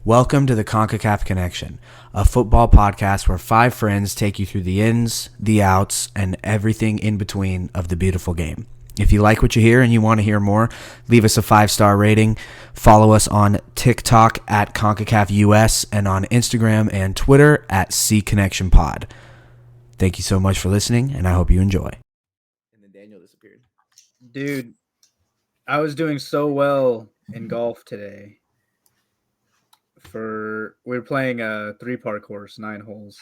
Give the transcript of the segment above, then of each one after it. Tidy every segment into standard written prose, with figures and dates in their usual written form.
Welcome to the CONCACAF Connection, a football podcast where five friends take you through the ins, the outs, and everything in between of the beautiful game. If you like what you hear and you want to hear more, leave us a 5-star rating. Follow us on TikTok at CONCACAF US and on Instagram and Twitter at CConnectionPod. Thank you so much for listening, and I hope you enjoy. And then Daniel disappeared. Dude, I was doing so well in golf today. We were playing a 3-part course, 9 holes.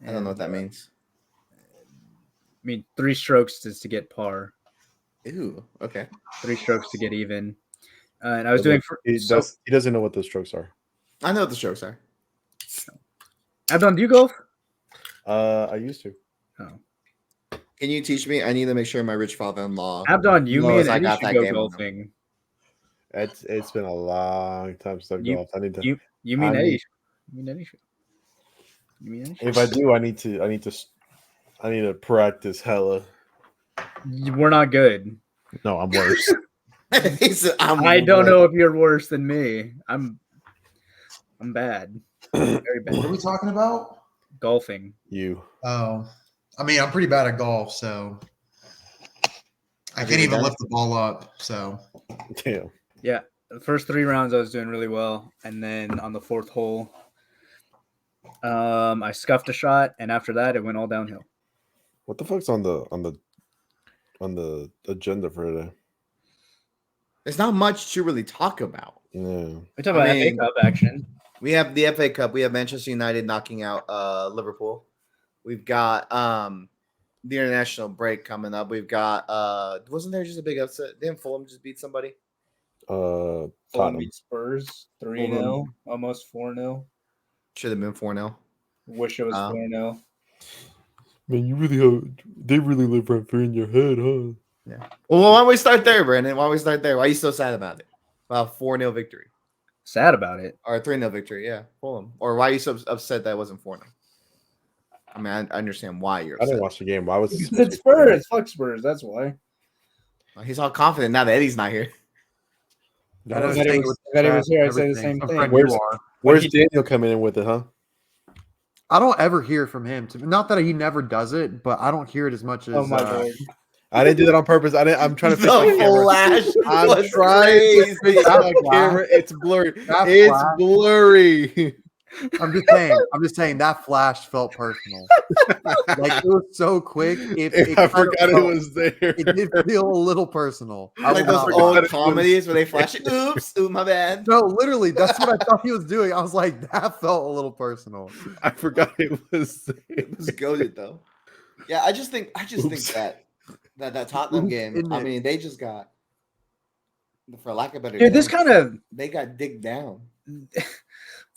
I don't know what that means. I mean, 3 strokes is to get par. Ew. Okay. 3 strokes to get even. And I was He doesn't know what those strokes are. I know what the strokes are. Abdon, do you golf? I used to. Oh. Can you teach me? I need to make sure my rich father-in-law. Abdon, me knows and I Eddie got should that go game. golfing. It's been a long time since I've golfed. I need to. You mean Eddie? You mean Eddie? You mean Eddie? If I do, I need to practice hella. We're not good. No, I'm worse. He said, I don't know if you're worse than me. I'm bad. Very bad. What are we talking about? Golfing. You. Oh, I mean, I'm pretty bad at golf, so I can't even lift the ball up. So, Damn. Yeah, the first 3 rounds I was doing really well, and then on the 4th hole, I scuffed a shot, and after that, it went all downhill. What the fuck's on the agenda for today? There's not much to really talk about. Yeah. We talk about FA Cup action. We have the FA Cup. We have Manchester United knocking out Liverpool. We've got the international break coming up. We've got wasn't there just a big upset? Didn't Fulham just beat somebody? Fulham Tottenham. beat Spurs 3-0, almost 4-0. Should have been 4-0. Wish it was 4-0. Man, they really live right there in your head, huh? Yeah. Well, why don't we start there, Brandon? Why don't we start there? Why are you so sad about it? About 4-0 victory. Sad about it. Or a 3-0 victory, yeah. Fulham. Or why are you so upset that it wasn't 4-0? I mean, I understand why you're upset. I didn't watch the game. Why was It's Spurs. Fuck Spurs. That's why. Well, he's all confident now that Eddie's not here. If Eddie was here, I'd say the same thing. Where's Daniel coming in with it, huh? I don't ever hear from him. Not that he never does it, but I don't hear it as much as. Oh my god! I didn't do that on purpose. I'm trying to fix my camera. Flash I'm was trying to crazy. fix my camera. It's blurry. It's blurry. I'm just saying that flash felt personal. Like it was so quick. I forgot it was there. It did feel a little personal. Like those old comedies where they flash it. Oops, my bad. No, literally, that's what I thought he was doing. I was like, that felt a little personal. I forgot it was there. It was goated though. Yeah, I just think that Tottenham game. I mean, they just got, for lack of better term, they got digged down.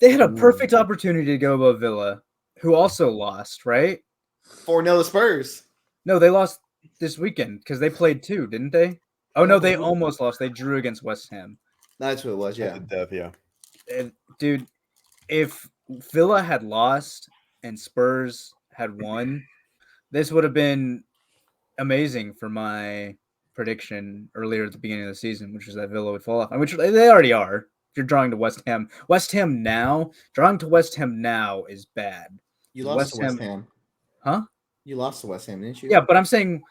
They had a perfect opportunity to go above Villa, who also lost, right? 4-0 to Spurs. No, they lost this weekend because they played 2, didn't they? Oh no, they almost lost. They drew against West Ham. That's what it was. Yeah, Death, yeah. Dude, if Villa had lost and Spurs had won, this would have been amazing for my prediction earlier at the beginning of the season, which was that Villa would fall off, which they already are. If you're drawing to West Ham, drawing to West Ham now is bad. You lost to West Ham, huh? You lost to West Ham, didn't you? Yeah, but I'm saying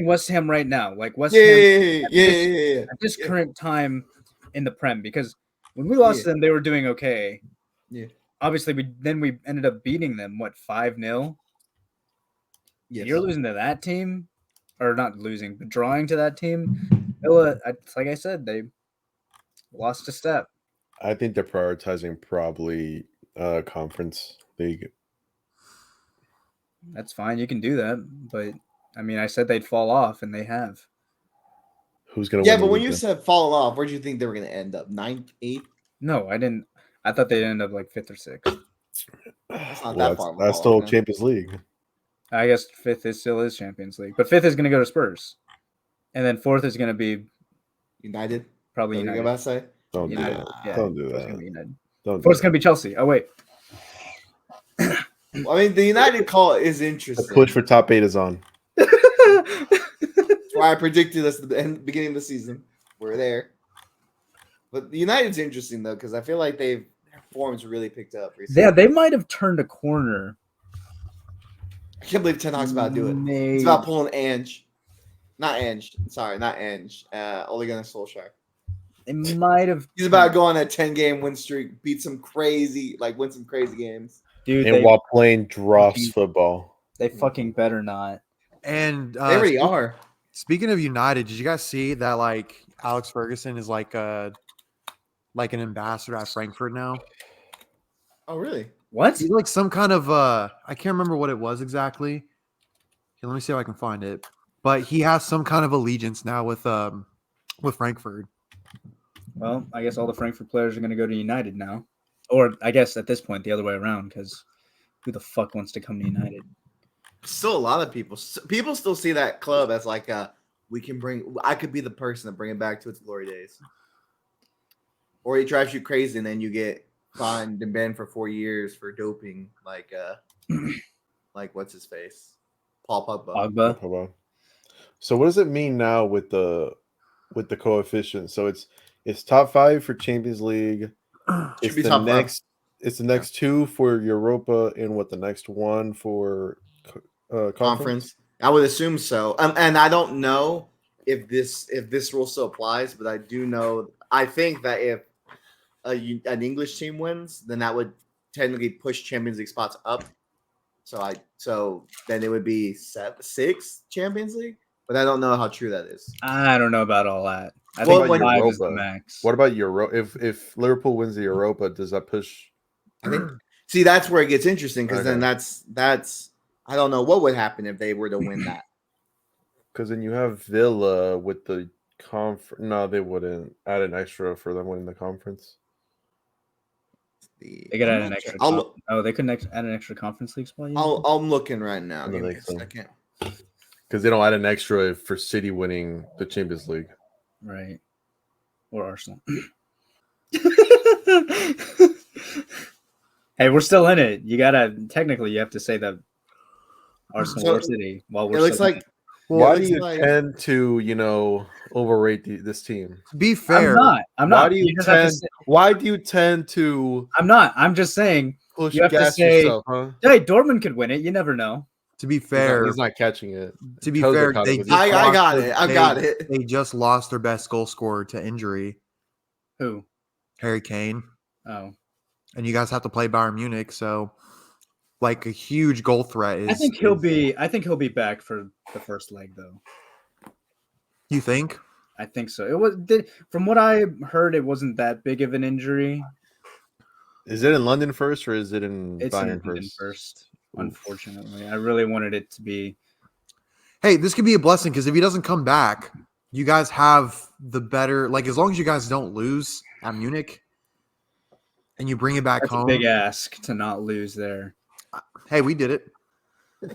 West Ham right now, like West Ham. At this current time in the Prem, because when we lost to them, they were doing okay. Yeah. Obviously, we ended up beating them 5-0. Yes. You're losing to that team, or not losing, but drawing to that team. Villa, like I said, they lost a step. I think they're prioritizing probably conference league. That's fine. You can do that. But, I mean, I said they'd fall off, and they have. Who's going to win? win? Yeah, but when you said fall off, where did you think they were going to end up? 9th, 8th? No, I didn't. I thought they'd end up like 5th or 6th. That's not that far. That's still Champions League. I guess 5th still is Champions League. But 5th is going to go to Spurs. And then 4th is going to be United. Probably United. About to say? Don't do that. Yeah, Don't do that. Fourth's going to be Chelsea. Oh, wait. Well, I mean, the United call is interesting. The push for top 8 is on. That's why I predicted this at the beginning of the season. We're there. But the United's interesting though because I feel like their forms really picked up recently. Yeah, they might have turned a corner. I can't believe Ten Hag's about to do it. It's about pulling Ange. Not Ange. Sorry, not Ange. Ole Gunnar Solskjaer. They might have. He's about to go on a 10-game win streak, win some crazy games. Dude, And while playing dross football. They fucking better not. And They already are. Speaking of United, did you guys see that like Alex Ferguson is like an ambassador at Frankfurt now? Oh, really? What? He's like some kind of I can't remember what it was exactly. Here, let me see if I can find it. But he has some kind of allegiance now with Frankfurt. Well, I guess all the Frankfurt players are going to go to United now. Or I guess at this point, the other way around, because who the fuck wants to come to United? Still a lot of people still see that club as like I could be the person to bring it back to its glory days. Or it drives you crazy and then you get fined and banned for 4 years for doping like what's his face? Paul Pogba. Pogba. So what does it mean now with the coefficient? So it's top 5 for Champions League. It's the next 2 for Europa and the next 1 for conference. I would assume so. And I don't know if this rule still applies, but I do know. I think that if an English team wins, then that would technically push Champions League spots up. So then it would be 6 Champions League, but I don't know how true that is. I don't know about all that. I Well, think when 5 is the max. What about Europa? If Liverpool wins the Europa, does that push? I think. See, that's where it gets interesting because then Okay. that's. I don't know what would happen if they were to win that. Because then you have Villa with the conference. No, they wouldn't add an extra for them winning the conference. They could add an extra. They couldn't add an extra Conference League spot. I'm looking right now. I Give don't me a think so. second. Because they don't add an extra for City winning the Champions League. Right. Or Arsenal. Hey, we're still in it. You have to say that Arsenal or City while we're It looks like. Why it do looks you like- tend to, overrate this team? To be fair, I'm not. Why do you tend to I'm not. I'm just saying push you have to gas say, yourself, huh? hey, Dortmund could win it. You never know. to be fair, He's not catching it. to be Jose fair, caught it they with just his- I lost got their- it. I got it. They just lost their best goal scorer to injury, Who? Harry Kane, Oh. and you guys have to play Bayern Munich, so like a huge goal threat is. I think he'll be back for the first leg though. You think? I think so. From what I heard, it wasn't that big of an injury. Is it in London first or is it in It's Bayern in London first? first. Unfortunately, I really wanted it to be. Hey, this could be a blessing because if he doesn't come back, you guys have the better. Like as long as you guys don't lose at Munich, and you bring it back That's home. a big ask to not lose there. Hey, we did it.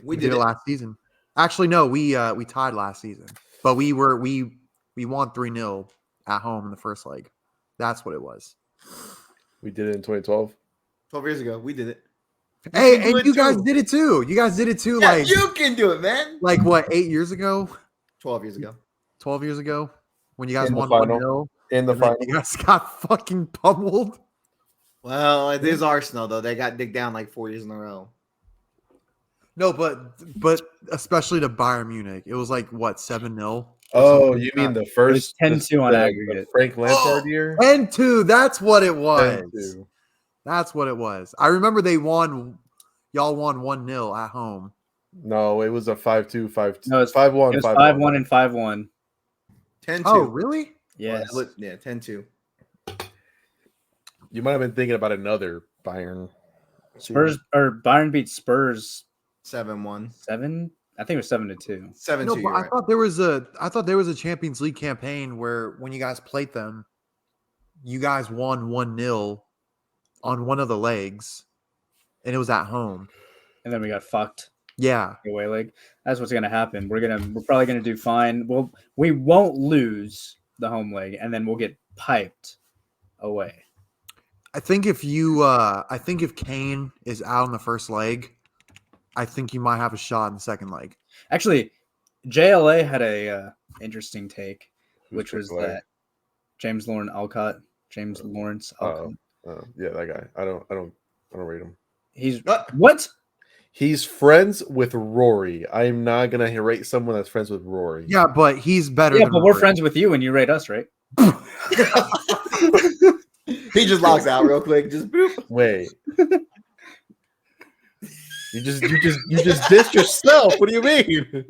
We did it. last season. Actually, no, we tied last season, but we won 3-0 at home in the first leg. That's what it was. We did it in 2012. 12 years ago, we did it. Hey, can do and it you guys too. did it too. You guys did it too. Yeah, like you can do it, man. like what? 8 years ago? 12 years ago. 12 years ago? When you guys In the won final. 1-0? In the and then final. you guys got fucking pummeled. Well, it is Arsenal though. They got digged down like 4 years in a row. No, but especially to Bayern Munich, it was like what 7-0. Oh, you mean the first 10-2 on the aggregate. Frank Lampard year? 10-2. That's what it was. 10-2. That's what it was. I remember they won. Y'all won 1-0 at home. No, it was a 5-2, 5-2. No, it's 5-1. It was 5-1 and 5-1. 10-2. Oh, really? Yes. Yeah, 10-2. You might have been thinking about another Bayern. Spurs or Bayern beat Spurs 7-1. 7. I think it was 7-2. 7-2. No, but you're I right. thought there was a Champions League campaign where when you guys played them, you guys won 1-0 on one of the legs, and it was at home. And then we got fucked. Yeah. Away leg. That's what's gonna happen. We're probably gonna do fine. We won't lose the home leg, and then we'll get piped away. I think if if Kane is out on the first leg, I think you might have a shot in the second leg. Actually, JLA had a interesting take, which was JLA? that James Lauren Alcott James Lawrence. Yeah, that guy. I don't rate him. He's what? He's friends with Rory. I'm not gonna rate someone that's friends with Rory. Yeah, but he's better. Yeah, than but we're Rory. friends with you, and you rate us, right? He just logs out real quick. Just boop. Wait. You just dissed yourself. What do you mean?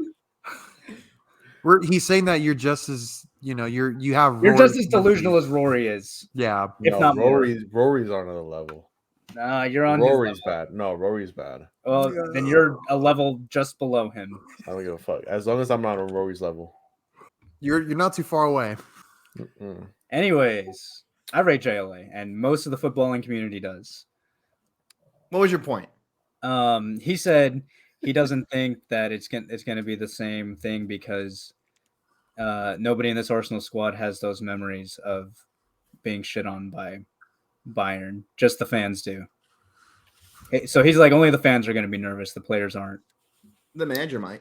He's saying that you're just as you have. You're Rory just as delusional as Rory is. Yeah, if not more. Rory's on another level. Nah, you're on. Rory's bad. No, Rory's bad. Well, then you're a level just below him. I don't give a fuck. As long as I'm not on Rory's level. You're not too far away. Mm-mm. Anyways, I rate JLA, and most of the footballing community does. What was your point? He said he doesn't think that it's gonna be the same thing because nobody in this Arsenal squad has those memories of being shit on by Bayern. Just the fans do. So he's like, only the fans are going to be nervous. The players aren't. The manager might.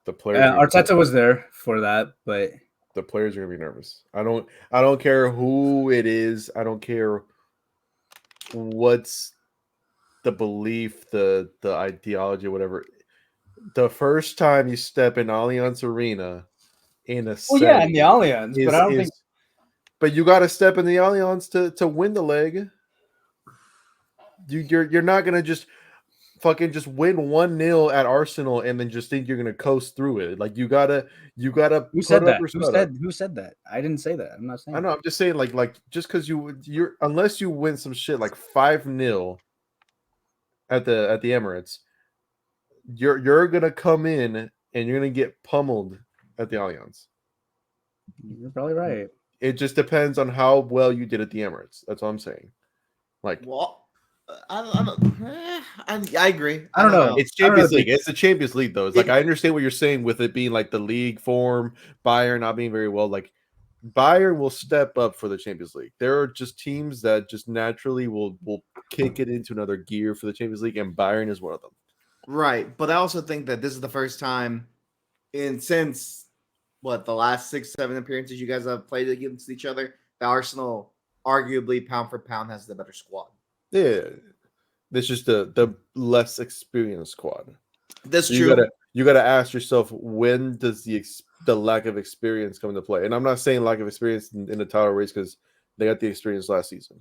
The players. Arteta was there for that, but the players are going to be nervous. I don't care who it is. I don't care what's the belief, the ideology, whatever. The first time you step in Allianz Arena in a in the Allianz, but I don't think. But you got to step in the Allianz to win the leg. You're not gonna just fucking just win 1-0 at Arsenal and then just think you're gonna coast through it. Like you gotta. Who said that? Who said that? I didn't say that. I'm not saying. I know. I'm just saying like just because you're unless you win some shit like 5-0 at the Emirates, you're gonna come in and you're gonna get pummeled at the Allianz. You're probably right. It just depends on how well you did at the Emirates. That's all I'm saying. Like, well, I agree. I don't know. It's Champions League. It's the Champions League, though. It's like I understand what you're saying with it being like the league form, Bayern not being very well. Like Bayern will step up for the Champions League. There are just teams that just naturally will kick it into another gear for the Champions League, and Bayern is one of them. Right, but I also think that this is the first time since the last 6-7 appearances you guys have played against each other, the Arsenal arguably pound for pound has the better squad. Yeah, this is the less experienced squad. That's true. You gotta ask yourself, when does the lack of experience come into play? And I'm not saying lack of experience in the title race because they got the experience last season.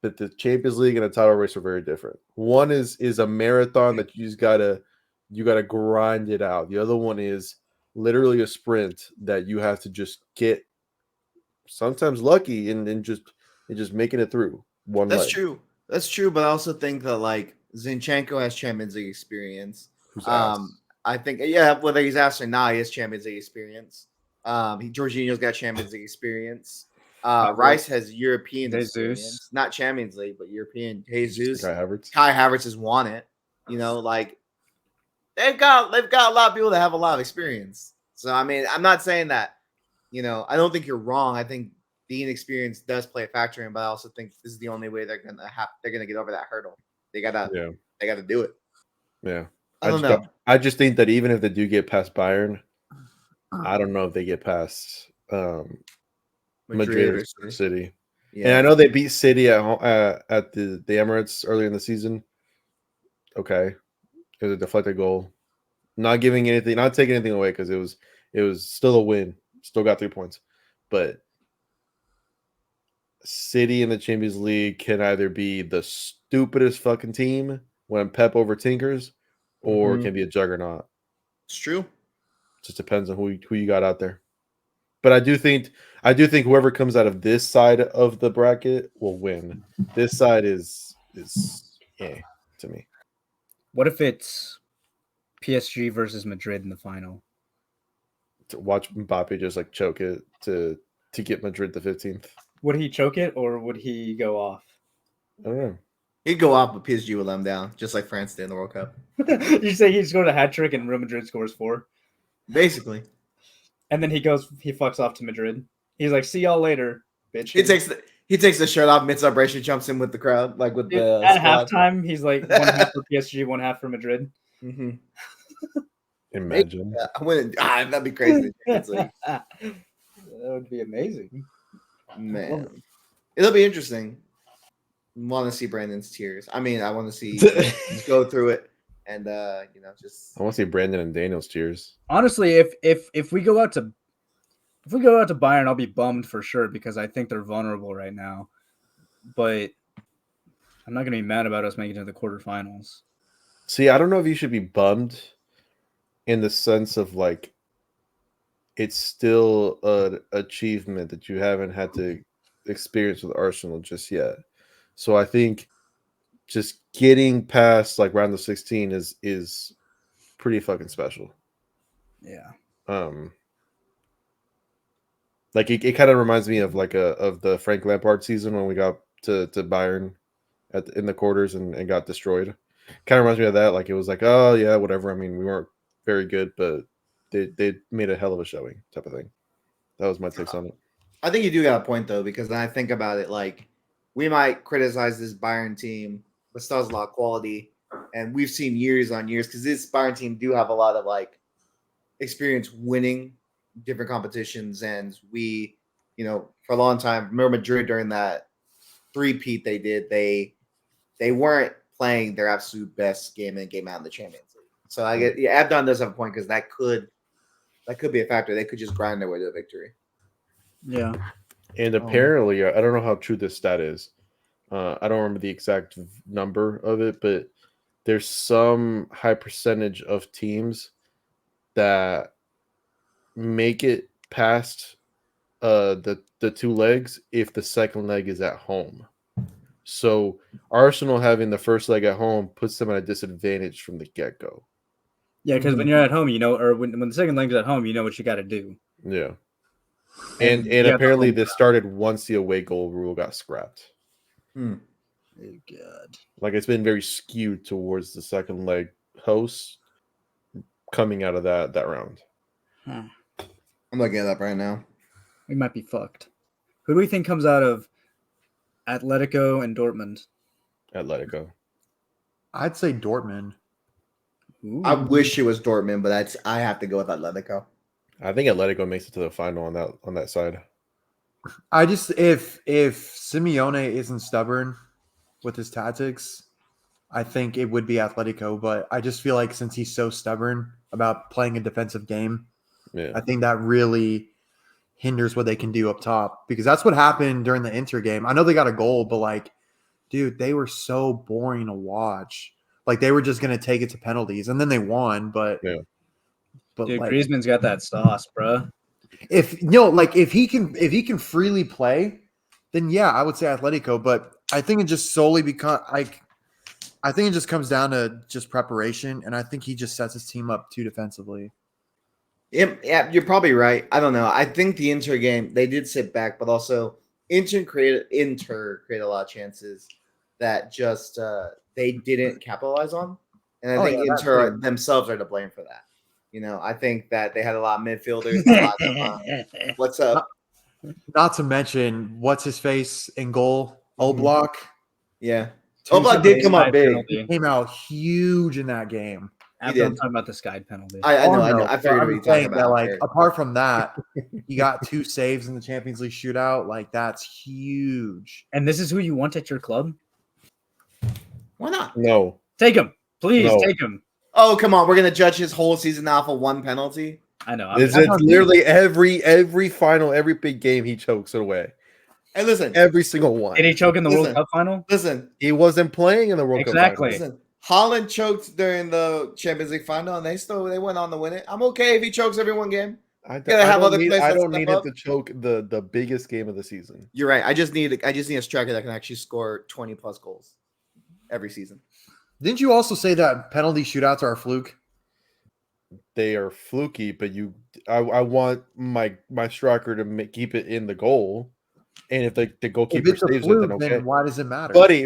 But the Champions League and the title race are very different. One is a marathon that you gotta grind it out. The other one is literally a sprint that you have to just get sometimes lucky and just making it through one leg. True. That's true, but I also think that like Zinchenko has Champions League experience. I think whether he's asked or not, he has Champions League experience. Jorginho's got Champions League experience. Rice has European experience, not Champions League, but European. Jesus, Kai Havertz has won it. Like they've got a lot of people that have a lot of experience. So I mean, I'm not saying that. I don't think you're wrong. I think the inexperience does play a factor in, but I also think this is the only way they're gonna get over that hurdle. They gotta do it. Yeah. I don't know. I just think that even if they do get past Bayern, I don't know if they get past Madrid or City. Yeah. And I know they beat City at the Emirates earlier in the season. Okay. It was a deflected goal. Not taking anything away because it was still a win. Still got 3 points. But City in the Champions League can either be the stupidest fucking team when Pep overtinkers or can be a juggernaut. It's true. Just depends on who you got out there. But I do think whoever comes out of this side of the bracket will win. This side is to me. What if it's PSG versus Madrid in the final? To watch Mbappe just like choke it to get Madrid the 15th. Would he choke it or would he go off? I don't know. He'd go off, but PSG would let him down, just like France did in the World Cup. You say he scored a hat trick and Real Madrid scores 4? Basically. And then he fucks off to Madrid. He's like, "See y'all later, bitch." He takes the shirt off, mid celebration, jumps in with the crowd, like with the at halftime. He's like, 1 half for PSG, 1 half for Madrid. Mm-hmm. Imagine. That'd be crazy. That would be amazing, man. It'll be interesting. Want to see Brandon's tears. I mean, I want to see just go through it and just. I want to see Brandon and Daniel's tears. Honestly, if we go out to Bayern, I'll be bummed for sure because I think they're vulnerable right now. But I'm not gonna be mad about us making it to the quarterfinals. See, I don't know if you should be bummed in the sense of like it's still an achievement that you haven't had to experience with Arsenal just yet. So I think just getting past like round of 16 is pretty fucking special. Yeah. Like it kind of reminds me of like of the Frank Lampard season when we got to Bayern in the quarters and got destroyed. Kind of reminds me of that. Like it was like, oh yeah, whatever. I mean, we weren't very good, but they made a hell of a showing, type of thing. That was my takes on it. I think you do got a point though, because when I think about it, like we might criticize this Bayern team, but still has a lot of quality, and we've seen years on years because this Bayern team do have a lot of like experience winning different competitions, and we, for a long time, remember Madrid during that three-peat they did, they weren't playing their absolute best game in game out in the Champions League. So I get Abdon does have a point because that could be a factor. They could just grind their way to a victory. Yeah. And apparently, I don't know how true this stat is. I don't remember the exact number of it, but there's some high percentage of teams that make it past the two legs if the second leg is at home. So Arsenal having the first leg at home puts them at a disadvantage from the get-go. Yeah, because when you're at home, or when the second leg's at home, you know what you got to do. Yeah. And apparently this started once the away goal rule got scrapped. Oh, God. Like it's been very skewed towards the second leg host coming out of that round. Huh. I'm looking it up right now. We might be fucked. Who do we think comes out of Atletico and Dortmund? Atletico. I'd say Dortmund. Ooh. I wish it was Dortmund, but I have to go with Atletico. I think Atletico makes it to the final on that side. I just if Simeone isn't stubborn with his tactics, I think it would be Atletico. But I just feel like since he's so stubborn about playing a defensive game, I think that really hinders what they can do up top, because that's what happened during the Inter game. I know they got a goal, but like, dude, they were so boring to watch. Like they were just going to take it to penalties, and then they won. But Dude, like, Griezmann's got that sauce, bro. if he can freely play, then yeah, I would say Atletico. But I think it just solely I think it just comes down to just preparation, and I think he just sets his team up too defensively. Yeah, you're probably right. I don't know. I think the Inter game, they did sit back, but also Inter created a lot of chances that just they didn't capitalize on, and I think Inter themselves are to blame for that. I think that they had a lot of midfielders. What's up? Not to mention, what's his face in goal? Oblak. Yeah. Oblak did come out big. He came out huge in that game. After I'm talking about the sky penalty. I know. I figured what you're talking about. Like, apart from that, he got 2 saves in the Champions League shootout. Like, that's huge. And this is who you want at your club? Why not? No. Take him. Please take him. Oh, come on. We're going to judge his whole season off of one penalty? I know. It's literally every final, every big game he chokes it away. And listen. Every single one. Did he choke in the World Cup final? Listen. He wasn't playing in the World Cup final. Listen. Holland choked during the Champions League final, and they went on to win it. I'm okay if he chokes every one game. I don't need it to choke the biggest game of the season. You're right. I just need a striker that can actually score 20 plus goals every season. Didn't you also say that penalty shootouts are a fluke? They are fluky, but I want my striker to keep it in the goal. And if the goalkeeper saves it, then okay. Then why does it matter? Buddy,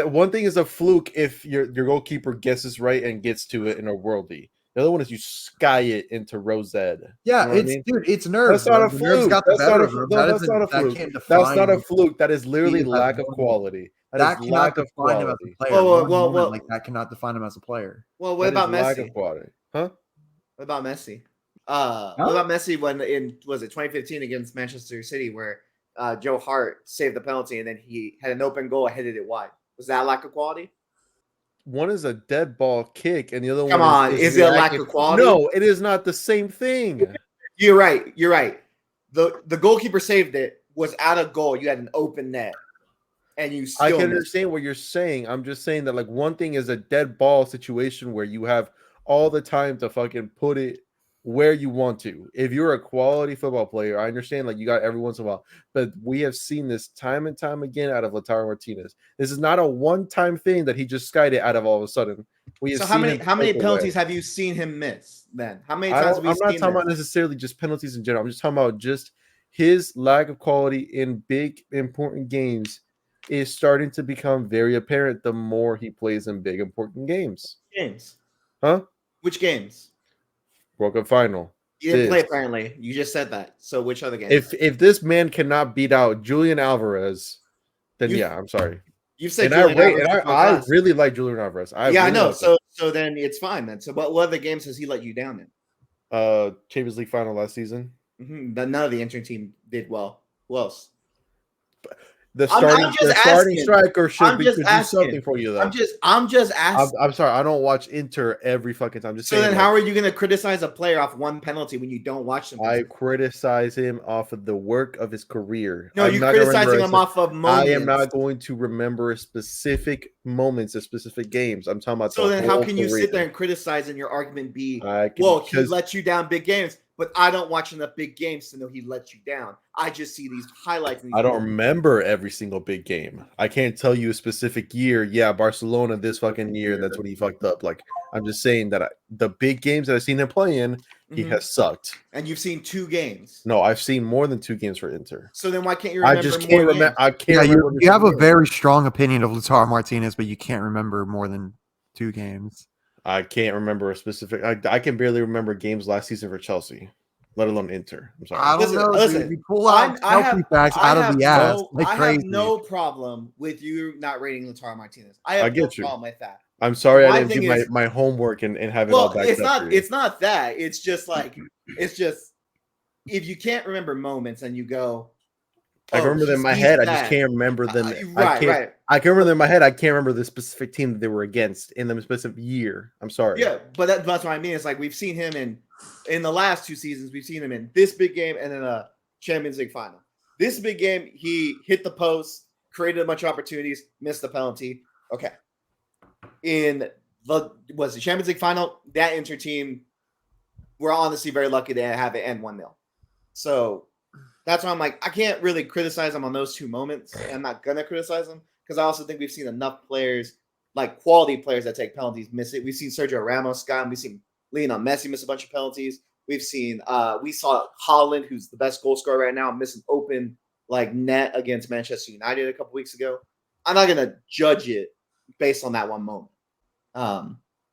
one thing is a fluke if your goalkeeper guesses right and gets to it in a worldie. The other one is you sky it into Rosette. Yeah, it's nerves. That's not a fluke. That's not a fluke. That's not a fluke. That is literally lack of quality. That is lack of define him as a player. Well, like that cannot define him as a player. Well, what about Messi? Lack of quality, huh? What about Messi? What about Messi when was it 2015 against Manchester City where Joe Hart saved the penalty, and then he had an open goal, headed it wide. Was that lack of quality? One is a dead ball kick, and the other Come one on, is it a lack of quality? No, it is not the same thing. You're right. You're right. The goalkeeper saved it, was out of goal. You had an open net, and you still I can missed. understand what you're saying. I'm just saying that like one thing is a dead ball situation where you have all the time to fucking put it where you want to. If you're a quality football player, I understand like you got every once in a while, but we have seen this time and time again out of Lautaro Martinez. This is not a one-time thing that he just skied it out of all of a sudden. We have So seen how many penalties have you seen him miss then? How many times have we I'm not seen talking this? about necessarily just penalties in general. I'm just talking about just his lack of quality in big important games is starting to become very apparent the more he plays in big important games. Games? Huh? Which games? World Cup final. You didn't play apparently. You just said that. So which other games? If this man cannot beat out Julian Alvarez, then yeah, I'm sorry. You said And Julian I really like Julian Alvarez. I know. So then it's fine then. So what other games has he let you down in? Champions League final last season. But none of the entering team did well. Who else? The starting striker should do something for you, though. I'm just asking. I'm sorry, I don't watch Inter every fucking time. So then, how are you going to criticize a player off one penalty when you don't watch them? I criticize him off of the work of his career. No, you're criticizing him off of moments. I am not going to remember specific moments of specific games. I'm talking about. So then, how can you sit there and criticize and your argument be, well, he let you down big games? But I don't watch enough big games to know he let you down. I just see these highlights. I don't remember every single big game. I can't tell you a specific year. Yeah, Barcelona this fucking year. That's when he fucked up. Like, I'm just saying that the big games that I've seen him play in, he has sucked. And you've seen 2 games. No, I've seen more than 2 games for Inter. So then why can't you remember? I just can't remember. I can't remember. You have a very strong opinion of Lautaro Martinez, but you can't remember more than 2 games. I can't remember a specific. I can barely remember games last season for Chelsea, let alone Inter. I'm sorry. I don't know. Listen, you pull out healthy facts out of the ass. I have no problem with you not rating Lautaro Martinez. I have no problem with that. I'm sorry I didn't do my homework and have it all back up. It's not that. It's just like if you can't remember moments and you go, I can remember them in my head. I just can't remember them. Right. I can remember them in my head. I can't remember the specific team that they were against in the specific year. I'm sorry. Yeah, but that's what I mean. It's like we've seen him in the last 2 seasons. We've seen him in this big game and in a Champions League final. This big game, he hit the post, created a bunch of opportunities, missed the penalty. Okay. In the Champions League final, that Inter team, we're honestly very lucky to have it end 1-0. So that's why I'm like, I can't really criticize him on those 2 moments. And I'm not going to criticize him because I also think we've seen enough players, like quality players that take penalties, miss it. We've seen Sergio Ramos, Scott, and we've seen Lionel Messi miss a bunch of penalties. We saw Haaland, who's the best goal scorer right now, miss an open net against Manchester United a couple weeks ago. I'm not going to judge it based on that one moment.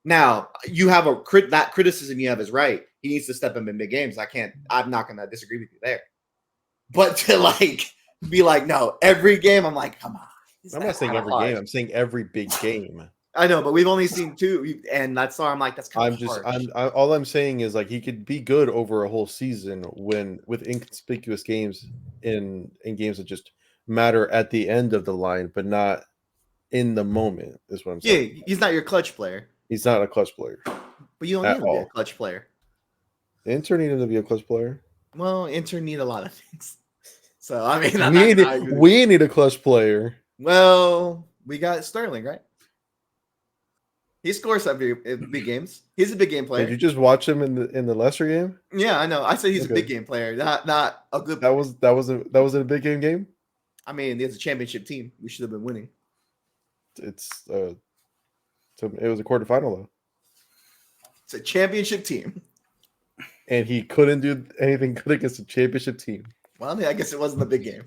Now you have that criticism you have is right. He needs to step up in big games. I'm not going to disagree with you there. But to be like, no, every game, I'm like, come on. I'm not saying every game. I'm saying every big game. I know, but we've only seen 2, and that's why I'm like, that's kind of harsh. All I'm saying is he could be good over a whole season with inconspicuous games in games that just matter at the end of the line, but not in the moment. Is what I'm saying. Yeah, he's not your clutch player. He's not a clutch player. But you don't need him to be a clutch player. Inter need him to be a clutch player. Well, Inter need a lot of things. So I mean, we need a clutch player. Well, we got Sterling, right? He scores at big games. He's a big game player. Did you just watch him in the Leicester game? Yeah, I know. I said he's a big game player, not a good. That was a big game. I mean, it's a championship team. We should have been winning. It was a quarterfinal though. It's a championship team, and he couldn't do anything good against a championship team. Well, I guess it wasn't a big game.